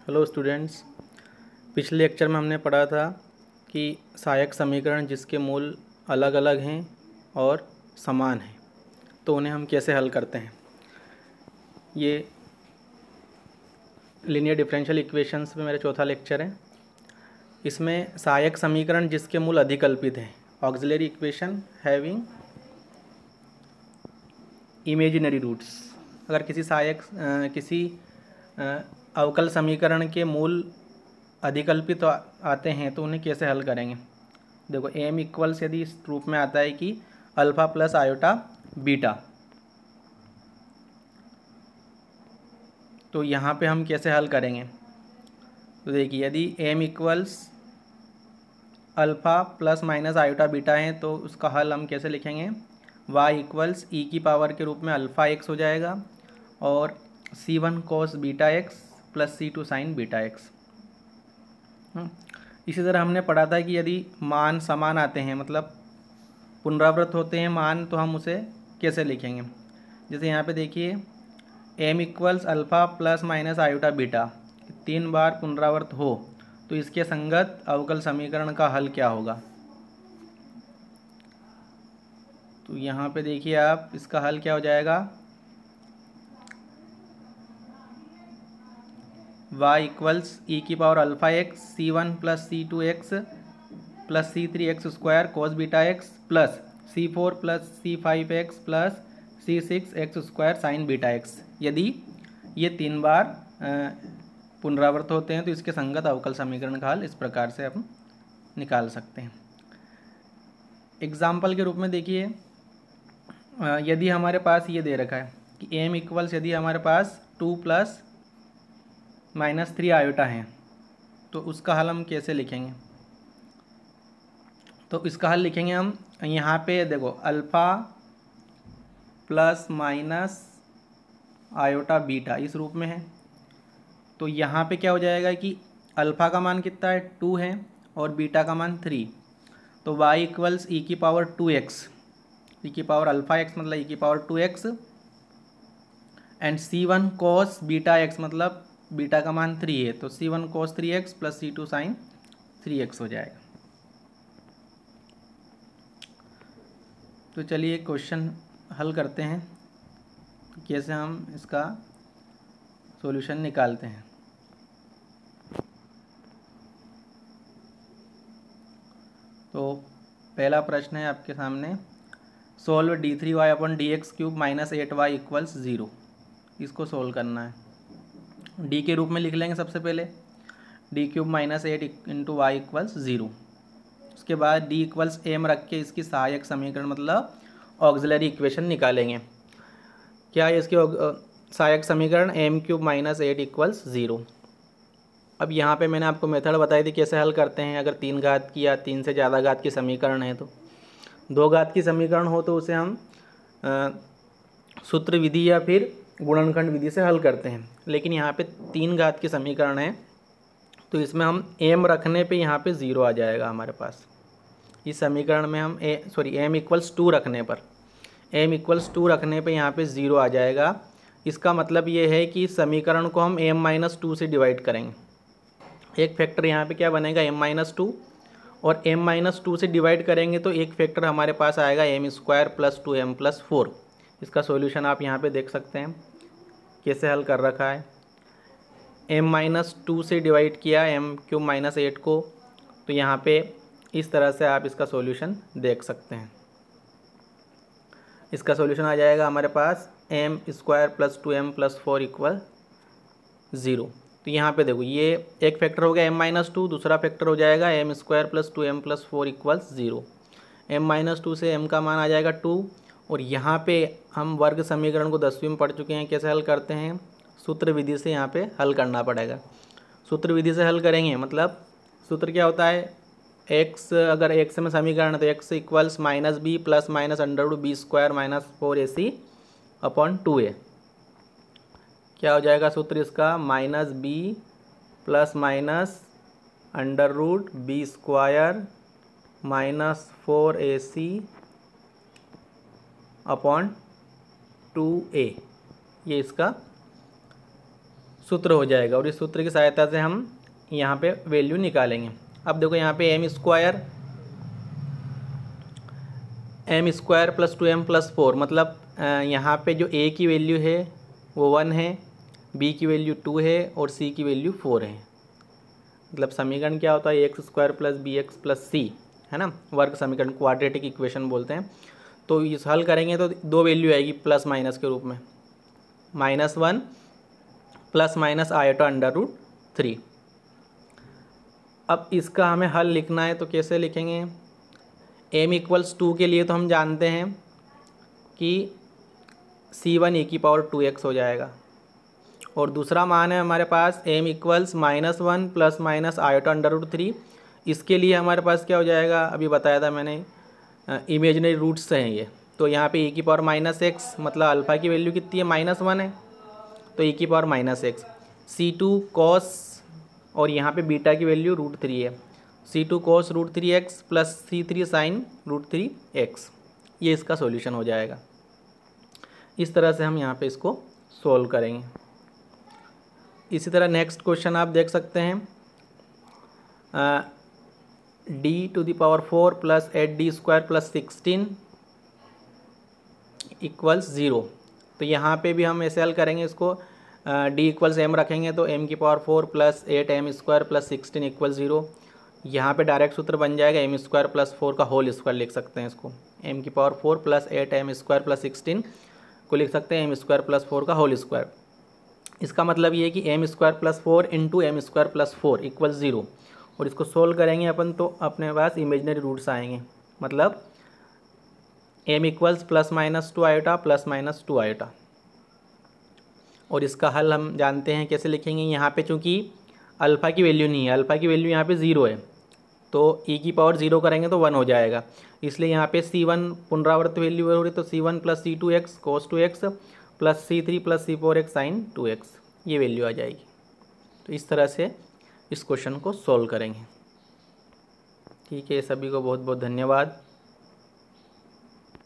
Hello students. पिछले lecture में हमने पढ़ा था कि सहायक समीकरण जिसके मूल अलग अलग हैं और समान हैं तो उन्हें हम कैसे हल करते हैं। ये लीनियर डिफरेंशियल इक्वेशंस में मेरा चौथा लेक्चर है। इसमें सहायक समीकरण जिसके मूल अधिकल्पित हैं, auxiliary equation having imaginary roots. अगर किसी अवकल समीकरण के मूल अधिकल्पित आते हैं तो उन्हें कैसे हल करेंगे। देखो एम इक्वल्स यदि इस रूप में आता है कि अल्फ़ा प्लस आयोटा बीटा, तो यहाँ पे हम कैसे हल करेंगे। तो देखिए यदि m equals alpha plus minus iota beta है तो उसका हल हम कैसे लिखेंगे। वाई इक्वल्स ई की पावर के रूप में अल्फ़ा एक्स हो जाएगा और C1 cos beta x plus C2 sign beta x. इसी तरह हमने पढ़ा था कि यदि मान समान आते हैं, मतलब पुनरावृत होते हैं मान, तो हम उसे कैसे लिखेंगे। जैसे यहाँ पे देखिए m equals alpha plus minus iota beta 3 बार पुनरावृत हो तो इसके संगत अवकल समीकरण का हल क्या होगा। तो यहाँ पे देखिए आप, इसका हल क्या हो जाएगा। y इक्वल्स ई की power alpha x C1 plus C2 x plus C3 x square cos beta x plus C4 plus C5 x plus C6 x square sine beta x. यदि ये 3 बार पुनरावृत होते हैं तो इसके संगत अवकल समीकरण का हल इस प्रकार से हम निकाल सकते हैं। एग्जाम्पल के रूप में देखिए यदि हमारे पास ये दे रखा है कि एम इक्वल्स, यदि हमारे पास 2 प्लस -3 आयोटा है तो उसका हल हम कैसे लिखेंगे। तो इसका हल लिखेंगे हम, यहाँ पे देखो alpha plus minus iota beta इस रूप में है। तो यहाँ पे क्या हो जाएगा कि अल्फ़ा का मान कितना है 2 है और बीटा का मान 3। तो y इक्वल्स ई की पावर 2x, ई की पावर अल्फ़ा एक्स मतलब ई की power 2x and C1 cos beta x मतलब बीटा का मान 3 है तो C1 cos 3x plus C2 sign 3x हो जाएगा। तो चलिए क्वेश्चन हल करते हैं, कैसे हम इसका सॉल्यूशन निकालते हैं। तो पहला प्रश्न है आपके सामने, सोल्व d3y अपन dx cube minus 8y equals 0। इसको सोल्व करना है। d के रूप में लिख लेंगे सबसे पहले, d cube minus 8 into y equals 0। उसके बाद d इक्वल्स m रख के इसकी सहायक समीकरण मतलब ऑक्सिलरी इक्वेशन निकालेंगे। क्या है इसकी सहायक समीकरण m क्यूब माइनस 8 इक्वल्स 0। अब यहाँ पे मैंने आपको मेथड बताई थी कैसे हल करते हैं। अगर 3 घात की या 3 से ज़्यादा घात की समीकरण है तो 2 घात की समीकरण हो तो उसे हम सूत्र विधि या फिर गुणनखंड विधि से हल करते हैं। लेकिन यहाँ पे 3 घात की समीकरण है तो इसमें हम m रखने पे यहाँ पे 0 आ जाएगा हमारे पास। इस समीकरण में हम m इक्वल्स 2 रखने पर, m इक्वल्स 2 रखने पे यहाँ पे 0 आ जाएगा। इसका मतलब ये है कि इस समीकरण को हम m-2 से डिवाइड करेंगे। एक फैक्टर यहाँ पे क्या बनेगा m-2 और m-2 से डिवाइड करेंगे तो एक फैक्टर हमारे पास आएगा m square plus 2m plus 4। इसका सॉल्यूशन आप यहाँ पे देख सकते हैं कैसे हल कर रखा है। m-2 से डिवाइड किया m क्यूब माइनस 8 को, तो यहाँ पे इस तरह से आप इसका सॉल्यूशन देख सकते हैं। इसका सॉल्यूशन आ जाएगा हमारे पास m square plus 2m plus 4 equal 0। तो यहाँ पे देखो ये एक फैक्टर हो गया m-2, दूसरा फैक्टर हो जाएगा m square plus 2m plus 4 equals 0। m-2 से m का मान आ जाएगा 2 और यहाँ पे हम वर्ग समीकरण को 10वीं में पढ़ चुके हैं कैसे हल करते हैं। सूत्र विधि से यहाँ पे हल करना पड़ेगा। सूत्र विधि से हल करेंगे मतलब सूत्र क्या होता है, x अगर x में समीकरण है तो x equals minus b plus minus under root b square minus 4ac upon 2a। क्या हो जाएगा सूत्र इसका, minus b plus minus under root b square minus 4ac upon 2a। ये इसका सूत्र हो जाएगा और इस सूत्र की सहायता से हम यहाँ पे वैल्यू निकालेंगे। अब देखो यहाँ पे M square plus 2m plus 4, मतलब यहाँ पे जो a की वैल्यू है वो 1 है, b की वैल्यू 2 है और c की वैल्यू 4 है। मतलब समीकरण क्या होता है, x square plus b x plus c, है ना, वर्ग समीकरण, क्वाड्रेटिक इक्वेशन बोलते हैं। तो इस हल करेंगे तो दो वैल्यू आएगी प्लस माइनस के रूप में, -1 प्लस माइनस आयोटा √3। अब इसका हमें हल लिखना है तो कैसे लिखेंगे। m=2 के लिए तो हम जानते हैं कि c1 e⁻2x हो जाएगा और दूसरा मान है हमारे पास m=-1 प्लस माइनस आयोटा √3। इसके लिए हमारे पास क्या हो जाएगा, अभी बताया था मैंने, इमेजनरी रूट्स हैं ये। तो यहाँ पे e⁻−x, मतलब अल्फ़ा की वैल्यू कितनी है, -1 है, तो e⁻−x। c2 cos, और यहाँ पे बीटा की वैल्यू √3 है, c2 cos √3x plus c3 sin √3x। ये इसका सॉल्यूशन हो जाएगा। इस तरह से हम यहाँ पे इसको सॉल्व करेंगे। इसी तरह नेक्स्ट क्वेश्चन आप देख सकते हैं, d⁴ प्लस 8d² प्लस 16 = 0। तो यहाँ पे भी हम ऐसे हल करेंगे इसको, d = m रखेंगे तो m⁴ प्लस 8m² प्लस 16 = 0। यहाँ पे डायरेक्ट सूत्र बन जाएगा m² प्लस 4 का होल स्क्वायर लिख सकते हैं इसको, m⁴ प्लस 8m² प्लस 16 को लिख सकते हैं m² प्लस 4 का होल स्क्वायर। इसका मतलब ये है कि m² plus 4 into m² plus 4 = 0। और इसको सोल्व करेंगे अपन तो अपने पास इमेजनरी रूट्स आएंगे, मतलब m = +-2 आयोटा +-2 आयोटा। और इसका हल हम जानते हैं कैसे लिखेंगे। यहाँ पे चूँकि अल्फ़ा की वैल्यू नहीं है, अल्फ़ा की वैल्यू यहाँ पे 0 है, तो e⁻0 करेंगे तो 1 हो जाएगा। इसलिए यहाँ पे c1 पुनरावृत्त वैल्यू हो रही, तो c1 + c2x cos 2x plus c3 + c4x sin 2x, ये वैल्यू आ जाएगी। तो इस तरह से इस क्वेश्चन को सॉल्व करेंगे। ठीक है, सभी को बहुत बहुत धन्यवाद।